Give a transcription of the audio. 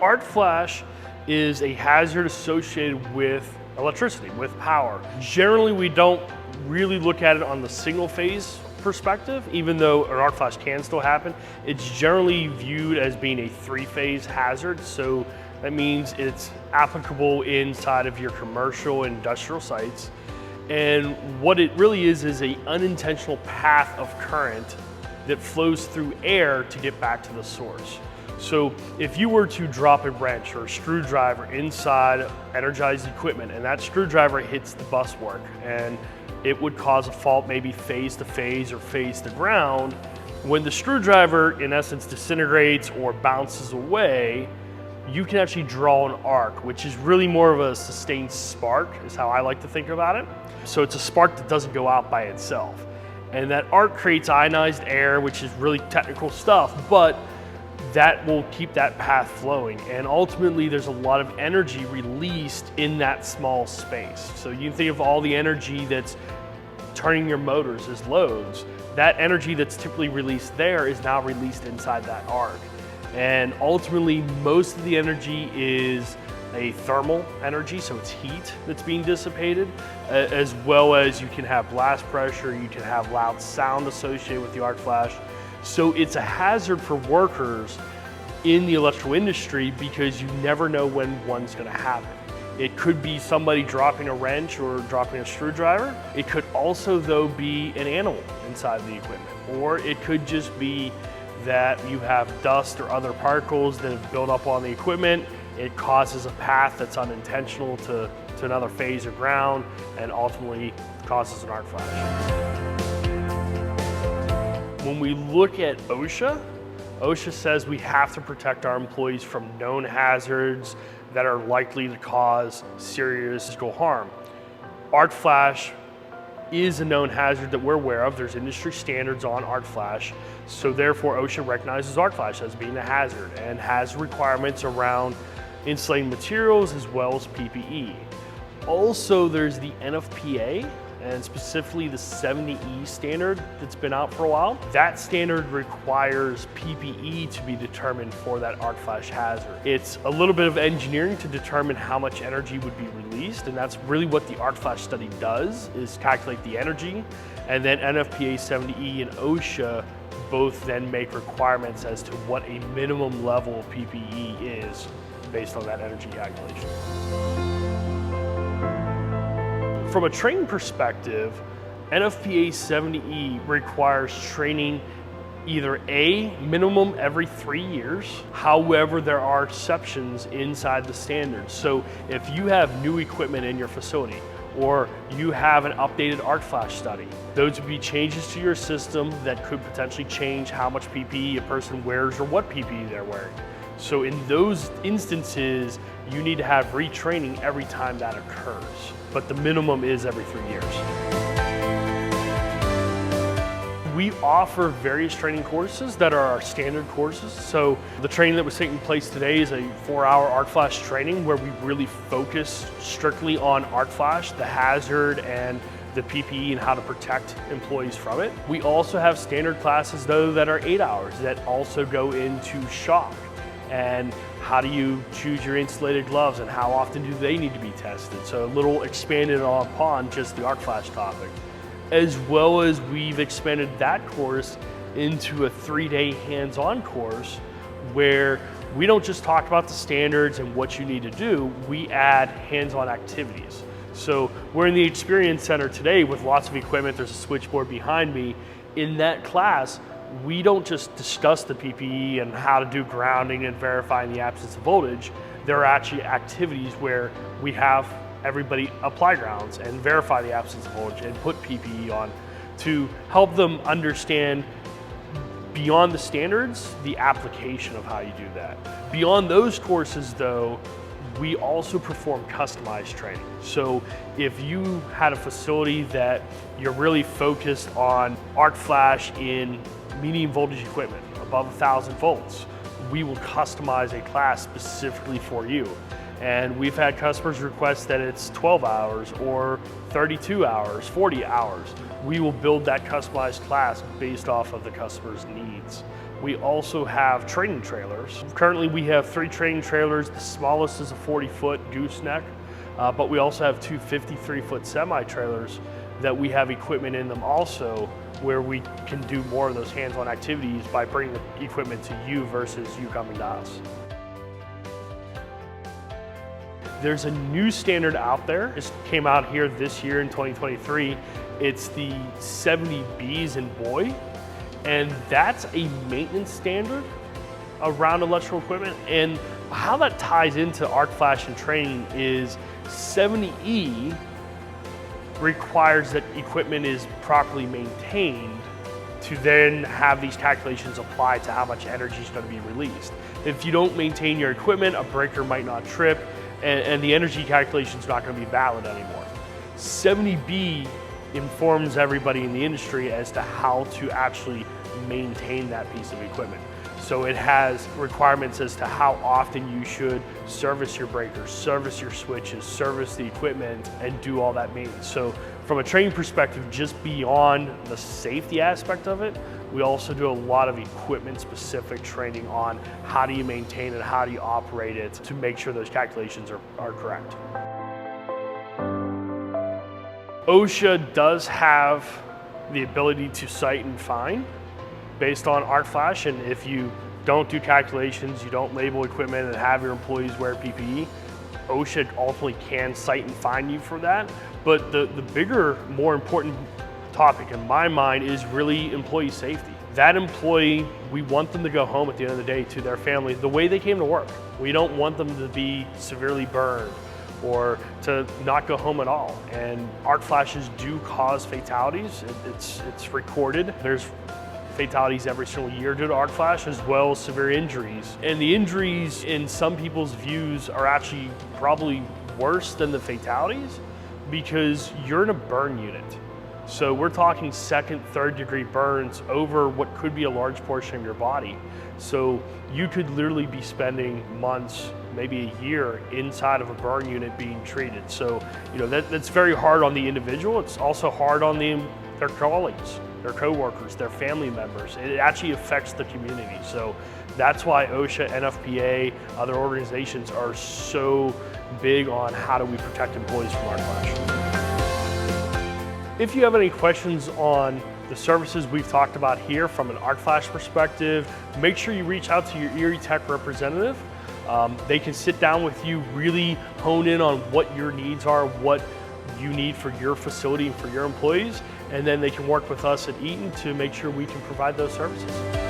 arc flash is a hazard associated with electricity, with power. Generally, we don't really look at it on the single phase perspective, even though an arc flash can still happen. It's generally viewed as being a three-phase hazard, so that means it's applicable inside of your commercial and industrial sites. And what it really is an unintentional path of current that flows through air to get back to the source. So if you were to drop a wrench or a screwdriver inside energized equipment and that screwdriver hits the buswork, and it would cause a fault maybe phase to phase or phase to ground, when the screwdriver in essence disintegrates or bounces away, you can actually draw an arc, which is really more of a sustained spark, is how I like to think about it. So it's a spark that doesn't go out by itself. And that arc creates ionized air, which is really technical stuff, but that will keep that path flowing. And ultimately, there's a lot of energy released in that small space. So you can think of all the energy that's turning your motors as loads. That energy that's typically released there is now released inside that arc. And ultimately, most of the energy is a thermal energy, so it's heat that's being dissipated, as well as you can have blast pressure, you can have loud sound associated with the arc flash. So it's a hazard for workers in the electrical industry because you never know when one's gonna happen. It could be somebody dropping a wrench or dropping a screwdriver. It could also, though, be an animal inside the equipment. Or it could just be that you have dust or other particles that have built up on the equipment. It causes a path that's unintentional to another phase or ground and ultimately causes an arc flash. When we look at OSHA says we have to protect our employees from known hazards that are likely to cause serious physical harm. Arc flash is a known hazard that we're aware of. There's industry standards on arc flash, so therefore OSHA recognizes arc flash as being a hazard and has requirements around insulating materials as well as PPE. Also, there's the NFPA, and specifically the 70E standard that's been out for a while. That standard requires PPE to be determined for that arc flash hazard. It's a little bit of engineering to determine how much energy would be released, and that's really what the arc flash study does, is calculate the energy, and then NFPA 70E and OSHA both then make requirements as to what a minimum level of PPE is based on that energy calculation. From a training perspective, NFPA 70E requires training either A, minimum every 3 years. However, there are exceptions inside the standards. So if you have new equipment in your facility or you have an updated arc flash study, those would be changes to your system that could potentially change how much PPE a person wears or what PPE they're wearing. So in those instances, you need to have retraining every time that occurs, but the minimum is every 3 years. We offer various training courses that are our standard courses. So the training that was taking place today is a 4-hour arc flash training where we really focus strictly on arc flash, the hazard and the PPE and how to protect employees from it. We also have standard classes though that are 8 hours that also go into shock and how do you choose your insulated gloves and how often do they need to be tested. So a little expanded upon just the arc flash topic. As well as we've expanded that course into a 3-day hands-on course where we don't just talk about the standards and what you need to do, we add hands-on activities. So we're in the Experience Center today with lots of equipment. There's a switchboard behind me. In that class, we don't just discuss the PPE and how to do grounding and verifying the absence of voltage. There are actually activities where we have everybody apply grounds and verify the absence of voltage and put PPE on to help them understand beyond the standards, the application of how you do that. Beyond those courses though, we also perform customized training. So if you had a facility that you're really focused on arc flash in medium voltage equipment, above 1,000 volts, we will customize a class specifically for you. And we've had customers request that it's 12 hours or 32 hours, 40 hours. We will build that customized class based off of the customer's needs. We also have training trailers. Currently we have 3 training trailers. The smallest is a 40-foot gooseneck, but we also have 2 53-foot semi-trailers that we have equipment in them also, where we can do more of those hands-on activities by bringing the equipment to you versus you coming to us. There's a new standard out there. It came out here this year in 2023. It's the 70Bs in boy, and that's a maintenance standard around electrical equipment. And how that ties into arc flash and training is 70E requires that equipment is properly maintained to then have these calculations applied to how much energy is going to be released. If you don't maintain your equipment, a breaker might not trip, and the energy calculation is not going to be valid anymore. 70B informs everybody in the industry as to how to actually maintain that piece of equipment. So it has requirements as to how often you should service your breakers, service your switches, service the equipment, and do all that maintenance. So from a training perspective, just beyond the safety aspect of it, we also do a lot of equipment-specific training on how do you maintain it, how do you operate it to make sure those calculations are correct. OSHA does have the ability to cite and fine based on arc flash, and if you don't do calculations, you don't label equipment and have your employees wear PPE, OSHA ultimately can cite and fine you for that. But the bigger, more important topic in my mind is really employee safety. That employee, we want them to go home at the end of the day to their family the way they came to work. We don't want them to be severely burned or to not go home at all. And arc flashes do cause fatalities. It's recorded. There's fatalities every single year due to arc flash, as well as severe injuries. And the injuries in some people's views are actually probably worse than the fatalities because you're in a burn unit. So we're talking second, third degree burns over what could be a large portion of your body. So you could literally be spending months, maybe a year inside of a burn unit being treated. So, that's very hard on the individual. It's also hard on their colleagues, their coworkers, their family members. It actually affects the community. So that's why OSHA, NFPA, other organizations are so big on how do we protect employees from arc flash. If you have any questions on the services we've talked about here from an arc flash perspective, make sure you reach out to your ErieTec representative. They can sit down with you, really hone in on what your needs are, what you need for your facility and for your employees, and then they can work with us at Eaton to make sure we can provide those services.